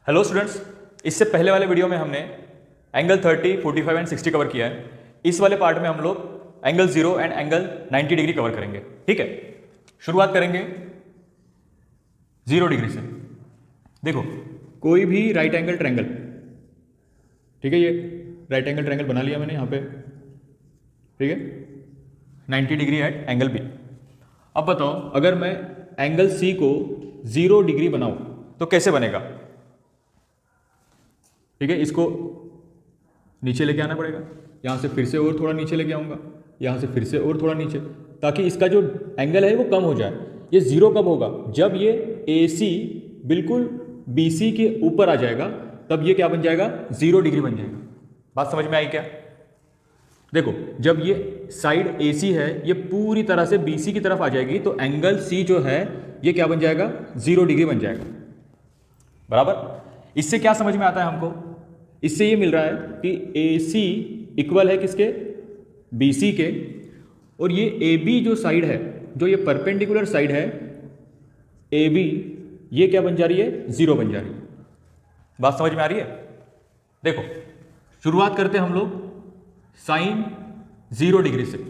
Hello students, इससे पहले वाले वीडियो में हमने एंगल 30, 45 एंड 60 कवर किया है। इस वाले पार्ट में हम लोग angle 0 and angle 90 degree cover करेंगे। ठीक है, शुरुआत करेंगे 0 डिग्री से। देखो, कोई भी राइट एंगल ट्रायंगल, ठीक है, ये राइट एंगल ट्रायंगल बना लिया मैंने यहाँ पे, ठीक है, 90 डिग्री एट एंगल बी। अब बताओ, अगर मैं एंगल सी को 0 डिग्री बनाऊं तो कैसे बनेगा? ठीक है, इसको नीचे लेके आना पड़ेगा, यहाँ से फिर से और थोड़ा नीचे लेके आऊँगा, यहाँ से फिर से और थोड़ा नीचे, ताकि इसका जो एंगल है वो कम हो जाए। ये 0 कब होगा? जब ये AC बिल्कुल BC के ऊपर आ जाएगा, तब ये क्या बन जाएगा? 0 डिग्री बन जाएगा। बात समझ में आई क्या? देखो, जब ये साइड AC है, ये पूरी तरह से BC की तरफ आ जाएगी, तो एंगल C जो है ये क्या बन जाएगा? 0 डिग्री बन जाएगा। बराबर। इससे क्या समझ में आता है हमको? इससे ये मिल रहा है कि AC इक्वल है किसके? BC के, और ये AB जो साइड है, जो ये परपेंडिकुलर साइड है AB, ये क्या बन जा रही है? 0 बन जा रही है। बात समझ में आ रही है? देखो, शुरुआत करते हैं हम लोग साइन 0 डिग्री से।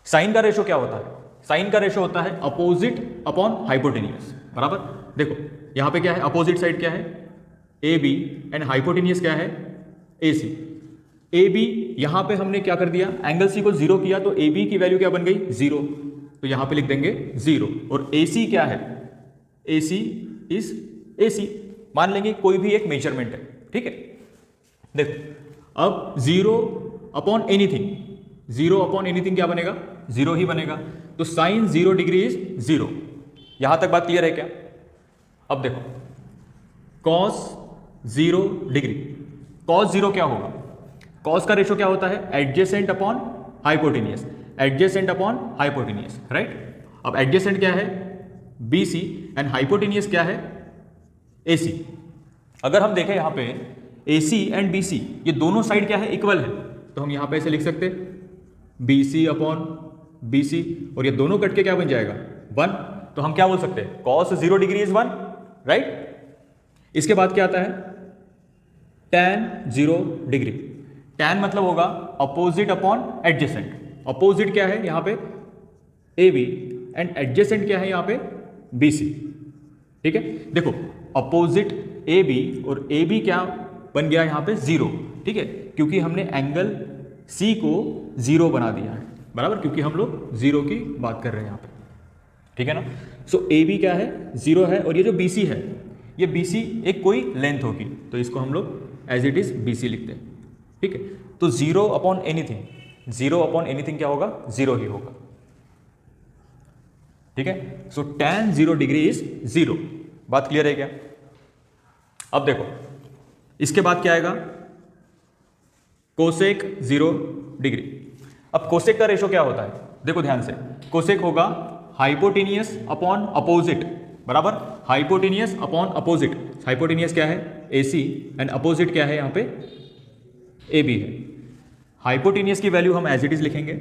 साइन का रेशो क्या होता है? साइन का रेशो होता है अपोजिट अपॉन हाइपोटेनियस। बराबर। देखो, यहां पे क्या है? अपोजिट साइड क्या है? AB, एंड हाइपोटेनियस क्या है? AC। AB यहां पे हमने क्या कर दिया? एंगल C को 0 किया, तो AB की वैल्यू क्या बन गई? 0। तो यहां पे लिख देंगे 0। और AC क्या है? AC is AC। मान लेंगे कोई भी एक मेजरमेंट है। ठीक है, देखो, अब 0 अपॉन एनीथिंग, 0 अपॉन एनीथिंग क्या बनेगा? 0 ही बनेगा। तो साइन 0 डिग्री इज 0। यहां तक बात क्लियर है क्या? अब देखो, कॉस 0 डिग्री, कॉस 0 क्या होगा? कॉस का रेशो क्या होता है? Adjacent upon hypotenuse, adjacent upon hypotenuse, right. अब एडजेसेंट क्या है? BC, एंड हाइपोटेनियस क्या है? AC। अगर हम देखें यहां पे AC एंड BC, ये दोनों साइड क्या है? इक्वल है, तो हम यहां पे ऐसे लिख सकते BC अपॉन BC, और ये दोनों कट के क्या बन जाएगा? 1। तो हम क्या बोल सकते हैं? Cos 0 degree is 1, right. इसके बाद क्या आता है? tan 0 degree. tan मतलब होगा अपोजिट अपॉन एडजेसेंट। अपोजिट क्या है यहां पे? AB, एंड एडजेसेंट क्या है यहां पे? BC। ठीक है, देखो, अपोजिट AB और AB क्या बन गया यहां पे? 0। ठीक है, क्योंकि हमने एंगल C को 0 बना दिया है। बराबर, क्योंकि हम लोग 0 की बात कर रहे हैं यहां पे। ठीक है ना? सो AB क्या है? 0 है, और ये जो BC है, ये BC एक कोई लेंथ होगी, तो इसको हम लोग एज इट इज BC लिखते हैं। ठीक है, तो 0 अपॉन एनीथिंग, 0 अपॉन एनीथिंग क्या होगा? 0 ही होगा। ठीक है, सो tan 0 डिग्री इज 0। बात क्लियर है क्या? अब देखो, इसके बाद क्या आएगा? Cosec 0 degree. अब कोसेक का रेशो क्या होता है? देखो ध्यान से, कोसेक होगा हाइपोटेनियस अपॉन अपोजिट। बराबर, हाइपोटेनियस अपॉन अपोजिट। हाइपोटेनियस क्या है? AC, एंड अपोजिट क्या है यहां पे? AB है। हाइपोटेनियस की वैल्यू हम एज इट इज लिखेंगे।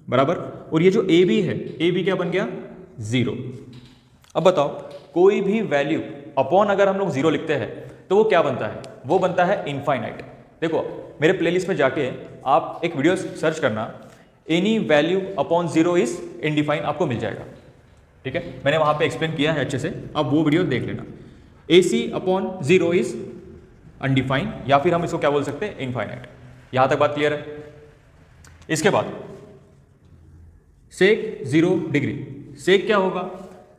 बराबर, और ये जो AB है, AB क्या बन गया? 0। अब बताओ, कोई भी वैल्यू अपॉन अगर हम लोग 0 लिखते हैं तो वो क्या बनता है? वो बनता है इनफाइनाइट। देखो, मेरे प्लेलिस्ट में जाके आप एक वीडियो सर्च करना, एनी वैल्यू अपॉन 0 इज इनडिफाइन, आपको मिल जाएगा। ठीक है, मैंने वहां पे एक्सप्लेन किया है अच्छे से, आप वो वीडियो देख लेना। AC अपॉन 0 इज अनडिफाइन, या फिर हम इसको क्या बोल सकते हैं? इनफाइनाइट। यहां तक बात क्लियर है? इसके बाद सेक 0 डिग्री। सेक क्या होगा?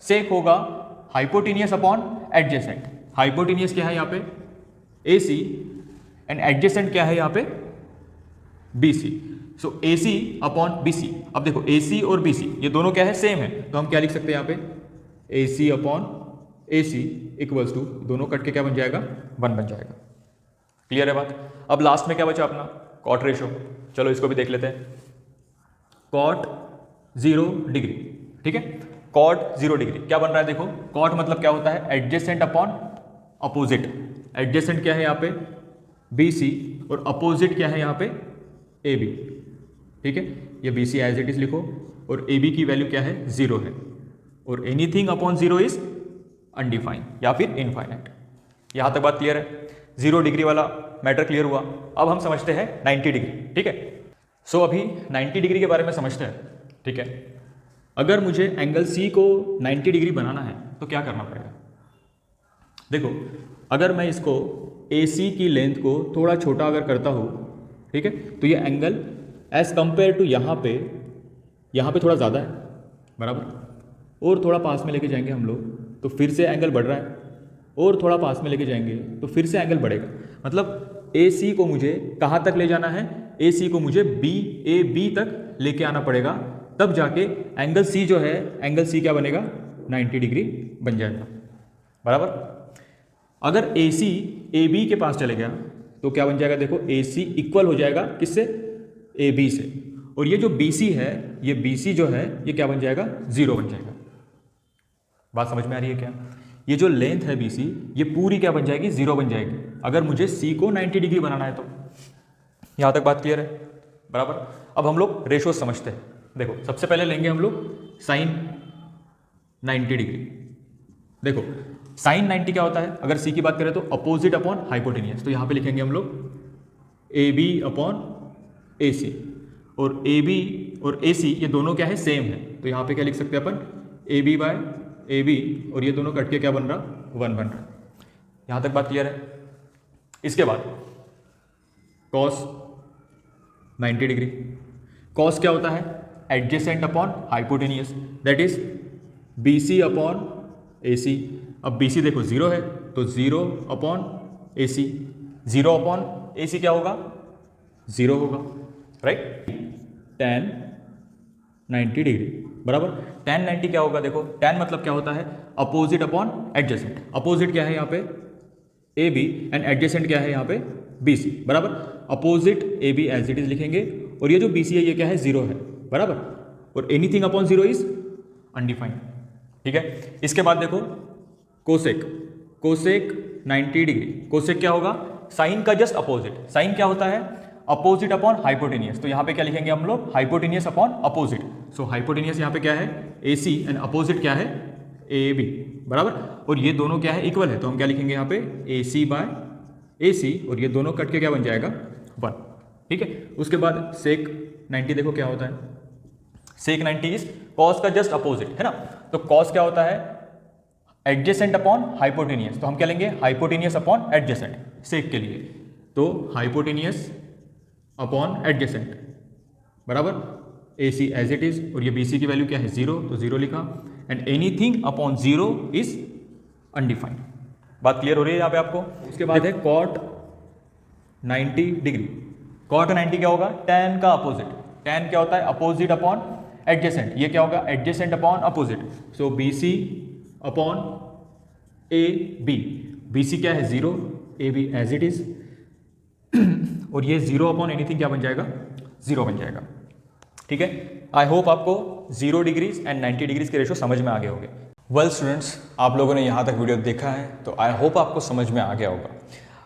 सेक होगा हाइपोटेनियस अपॉन एडजेसेंट। हाइपोटेनियस क्या है यहां पे? AC, एंड एडजेसेंट क्या है यहां पे? BC। सो AC अपॉन BC। अब देखो, AC और BC ये दोनों क्या है? सेम है, तो हम क्या लिख सकते हैं यहां पे? AC upon AC equals to, दोनों कट के क्या बन जाएगा? 1 बन जाएगा। क्लियर है बात? अब लास्ट में क्या बचा अपना? Cot ratio. चलो इसको भी देख लेते हैं। Cot 0 degree. ठीक है, कॉट 0 डिग्री क्या बन रहा है? देखो, कॉट मतलब क्या होता है? Adjacent upon opposite. एडजेसेंट क्या है यहां पे? BC, और अपोजिट क्या है यहां पे? AB। ठीक है, ये BC एज इट इज लिखो, और AB की वैल्यू क्या है? 0 है, और एनीथिंग अपॉन 0 इज अनडिफाइंड या फिर इनफाइनाइट। यहाँ तक बात क्लियर है? 0 डिग्री वाला मैटर क्लियर हुआ। अब हम समझते हैं 90 डिग्री, ठीक है। सो अभी 90 डिग्री के बारे में समझते हैं, ठीक है। अगर मुझे एंगल सी को 90 डिग्री बनाना है तो क्या करना पड़ेगा? देखो, अगर मैं इसको AC की लेंथ को थोड़ा छोटा अगर करता हूँ, ठीक है, तो ये एंगल एज कंपेयर टू यहाँ पे थोड़ा ज़्यादा है, बराबर। और थोड़ा पास में लेके जाएंगे हम लोग तो फिर से एंगल बढ़ रहा है, और थोड़ा पास में लेके जाएंगे तो फिर से एंगल बढ़ेगा। मतलब AC को मुझे कहाँ तक ले जाना है? AC को मुझे AB तक लेके आना पड़ेगा, तब जाके एंगल C जो है, एंगल C क्या बनेगा? 90 डिग्री बन जाएगा, बराबर। अगर AC AB के पास चले गया तो क्या बन जाएगा? देखो, AC इक्वल हो जाएगा किससे? AB से। और ये जो BC है, ये BC जो है, ये क्या बन जाएगा? 0 बन जाएगा। बात समझ में आ रही है क्या? ये जो लेंथ है BC, ये पूरी क्या बन जाएगी? 0 बन जाएगी, अगर मुझे C को 90 डिग्री बनाना है तो। यहाँ तक बात क्लियर है, बराबर। अब हम लोग रेशो समझते हैं। देखो, सबसे पहले लेंगे हम लोग साइन 90 डिग्री। देखो, साइन 90 क्या होता है? अगर C की बात करें तो अपोजिट अपॉन हाइपोटेनियस। तो यहाँ पे लिखेंगे हम लोग AB अपॉन AC, और AB और AC ये दोनों क्या है? सेम है। तो यहाँ पे क्या लिख सकते हैं अपन? AB बाय AB, और ये दोनों कट के क्या बन रहा? 1 बन रहा। यहाँ तक बात क्लियर है? इसके बाद cos 90 डिग्री। cos क्या होता है? Adjacent upon hypotenuse, that is BC upon AC। अब BC देखो 0 है तो 0 अपॉन AC, 0 अपॉन AC क्या होगा? 0 होगा, राइट। tan 90 डिग्री, बराबर। tan 90 क्या होगा? देखो, tan मतलब क्या होता है? Opposite upon adjacent. अपोजिट क्या है यहाँ पे? AB, एंड एडजेसेंट क्या है यहाँ पे? BC, बराबर। Opposite AB as it is लिखेंगे, और ये जो BC है ये क्या है? 0 है, बराबर। और एनीथिंग अपॉन 0 इज अनडिफाइंड, ठीक है। इसके बाद देखो कोसेक 90 डिग्री। कोसेक क्या होगा? साइन का जस्ट अपोजिट। साइन क्या होता है? Opposite upon hypotenuse. तो यहाँ पे क्या लिखेंगे हम लोग? Hypotenuse upon opposite. So hypotenuse यहाँ पे क्या है? AC, एंड अपोजिट क्या है? AB, बराबर। और ये दोनों क्या है? इक्वल है, तो हम क्या लिखेंगे यहाँ पे? AC बाय AC, और ये दोनों कट के क्या बन जाएगा? 1, ठीक है। उसके बाद सेक 90 देखो क्या होता है? सेक 90 इज कॉस का जस्ट अपोजिट, है ना। तो कॉस क्या होता है? Adjacent upon hypotenuse. तो हम क्या लेंगे? हाइपोटेनियस अपॉन एडजेसेंट सेक के लिए। तो हाइपोटेनियस अपॉन एडजेसेंट, बराबर। AC एज इट इज, और ये BC की वैल्यू क्या है? 0, तो 0 लिखा। And anything upon 0 is undefined. बात क्लियर हो रही है यहाँ पे आपको? उसके बाद है cot 90 डिग्री। cot 90 क्या होगा? tan का अपोजिट। tan क्या होता है? Opposite upon adjacent. ये क्या होगा? Adjacent upon opposite. So BC upon AB। BC क्या है? 0, AB एज इट इज, और ये 0 अपॉन एनीथिंग क्या बन जाएगा? 0 बन जाएगा, ठीक है। आई होप आपको 0 डिग्रीज एंड 90 डिग्रीज के रेशो समझ में आ गए होंगे। वेल स्टूडेंट्स, आप लोगों ने यहाँ तक वीडियो देखा है तो आई होप आपको समझ में आ गया होगा।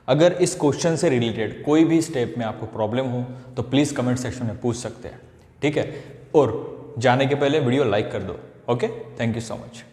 अगर इस क्वेश्चन से रिलेटेड कोई भी स्टेप में आपको प्रॉब्लम हो तो प्लीज़ कमेंट सेक्शन में पूछ सकते हैं, ठीक है। और जाने के पहले वीडियो लाइक कर दो। Okay, thank you so much.